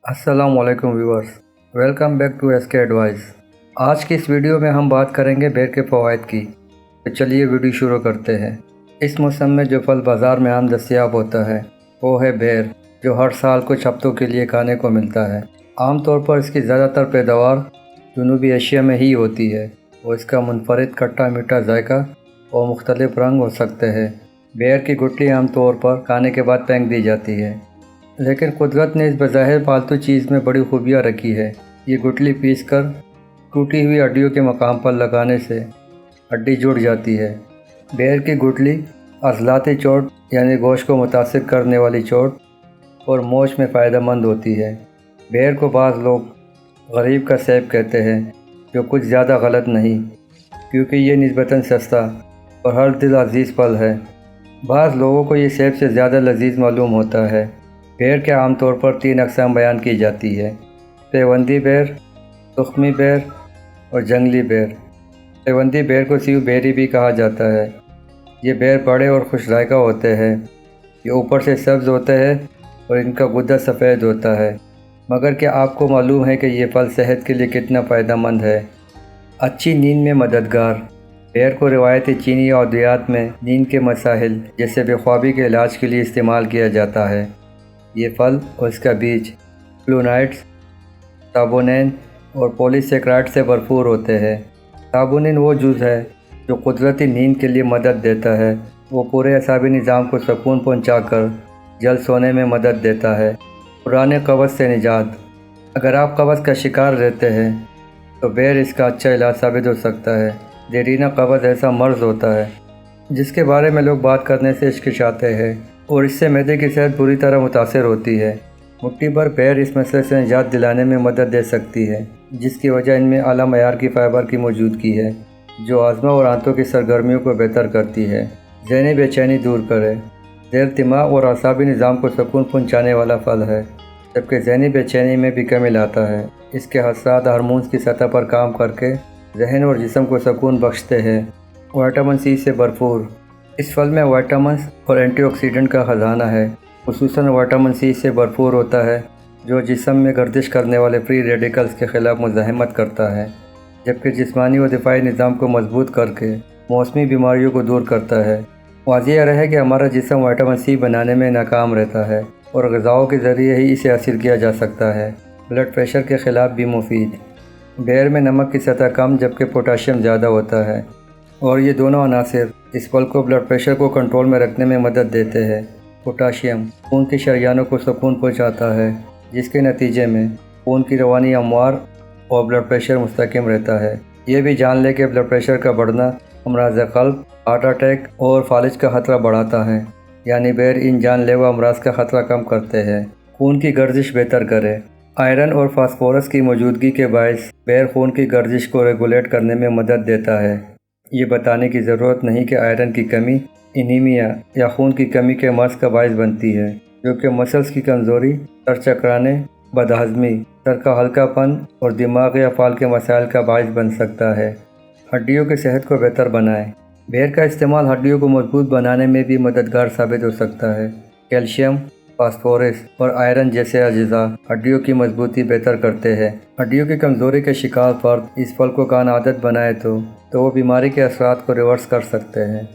अस्सलाम वालेकुम viewers, welcome back to SK advice. आज की इस वीडियो में हम बात करेंगे बेर के फ़वाइद की। तो चलिए वीडियो शुरू करते हैं। इस मौसम में जो फल बाज़ार में आम दस्तयाब होता है वो है बेर, जो हर साल कुछ हफ्तों के लिए खाने को मिलता है। आमतौर पर इसकी ज़्यादातर पैदावार जनूबी एशिया में ही होती है और इसका मुनफरिद खट्टा मीठा जायका और मुख्तलिफ रंग हो सकते हैं। बेर की गुठली आमतौर पर खाने के बाद फेंक दी जाती है, लेकिन कुदरत ने इस बज़ाहिर पालतू चीज़ में बड़ी खूबियाँ रखी है। ये गुठली पीस कर टूटी हुई हड्डियों के मकाम पर लगाने से हड्डी जुड़ जाती है। बेर की गुठली अज़लाती चोट यानी गोश्त को मुतासिर करने वाली चोट और मोच में फ़ायदेमंद होती है। बेर को बाज़ लोग गरीब का सेब कहते हैं, जो कुछ ज़्यादा गलत नहीं, क्योंकि ये निस्बतन सस्ता और हर दिल अजीज़ फल है। बाज़ लोगों को ये सेब से ज़्यादा लजीज मालूम होता है। बेर के आमतौर पर 3 अक़साम बयान की जाती है: पेवंदी बेर, तुख़्मी बेर और जंगली बेर। पेवंदी बेर को सीव बेरी भी कहा जाता है। ये बेर बड़े और खुश जायका होते हैं। ये ऊपर से सब्ज़ होते हैं और इनका गुद्दा सफ़ेद होता है। मगर क्या आपको मालूम है कि ये फल सेहत के लिए कितना फ़ायदेमंद है? अच्छी नींद में मददगार। बेर को रिवायती चीनी और अद्वियात में नींद के मसाइल जैसे बेख्वाबी के इलाज के लिए इस्तेमाल किया जाता है। ये फल और इसका बीज फ्लूनाइड्स, साबोनिन और पॉलीसेक्राइड से भरपूर होते हैं। साबोनिन वो जुज़ है जो कुदरती नींद के लिए मदद देता है। वो पूरे असाबी निज़ाम को सुकून पहुंचाकर जल्द सोने में मदद देता है। पुराने कब्ज़ से निजात। अगर आप कब्ज़ का शिकार रहते हैं तो बेर इसका अच्छा इलाज साबित हो सकता है। देरीना कब्ज़ ऐसा मर्ज़ होता है जिसके बारे में लोग बात करने से हिचकिचाते हैं और इससे मैदे की सेहत बुरी तरह मुतासर होती है। मुट्ठी भर बेर इस मसले से निजात दिलाने में मदद दे सकती है, जिसकी वजह इनमें आला मयार की फ़ाइबर की मौजूदगी है, जो आज़मा और आंतों की सरगर्मियों को बेहतर करती है। ज़हनी बेचैनी दूर करे। बेर दिमाग और असाबी निज़ाम को सुकून पहुँचाने वाला फल है, जबकि ज़हनी बेचैनी में भी कमी लाता है। इसके हसास हार्मोन्स की सतह पर काम करके जहन और जिस्म को सुकून बख्शते हैं। विटामिन सी से भरपूर। इस फल में विटामिन और एंटीऑक्सीडेंट का ख़जाना है। खुसूसन विटामिन सी से भरपूर होता है, जो जिस्म में गर्दिश करने वाले फ्री रेडिकल्स के ख़िलाफ़ मुज़ाहमत करता है, जबकि जिस्मानी और दिफाई निज़ाम को मजबूत करके मौसमी बीमारियों को दूर करता है। वाज़ेह रहे कि हमारा जिस्म विटामिन सी बनाने में नाकाम रहता है और ग़िज़ाओं के ज़रिए ही इसे हासिल किया जा सकता है। ब्लड प्रेशर के ख़िलाफ़ भी मुफीद। बेर में नमक की सतह कम जबकि पोटाशियम ज़्यादा होता है, और ये दोनों अनासिर इस फल को ब्लड प्रेशर को कंट्रोल में रखने में मदद देते हैं। पोटाशियम खून की शरियानों को सुकून पहुंचाता है, जिसके नतीजे में खून की रवानी हमवार और ब्लड प्रेशर मुस्तकिम रहता है। ये भी जान लें कि ब्लड प्रेशर का बढ़ना अमराज़ क़ल्ब, हार्ट अटैक और फालिज का ख़तरा बढ़ाता है, यानी बेर इन जानलेवा अमराज का ख़तरा कम करते हैं। खून की गर्दिश बेहतर करे। आयरन और फास्फोरस की मौजूदगी के बायस बेर खून की गर्दिश को रेगुलेट करने में मदद देता है। ये बताने की ज़रूरत नहीं कि आयरन की कमी एनीमिया या खून की कमी के मर्ज़ का बायस बनती है, जो कि मसल्स की कमज़ोरी, सर चकराने, बदहज़मी, सर का हल्कापन और दिमाग या फाल के मसाइल का बायस बन सकता है। हड्डियों की सेहत को बेहतर बनाएं। बेर का इस्तेमाल हड्डियों को मजबूत बनाने में भी मददगार साबित हो सकता है। कैल्शियम, फास्फोरस और आयरन जैसे अज्जा हड्डियों की मजबूती बेहतर करते हैं। हड्डियों की कमज़ोरी के शिकार फर्द इस फल को खाना आदत बनाए तो वो बीमारी के असरात को रिवर्स कर सकते हैं।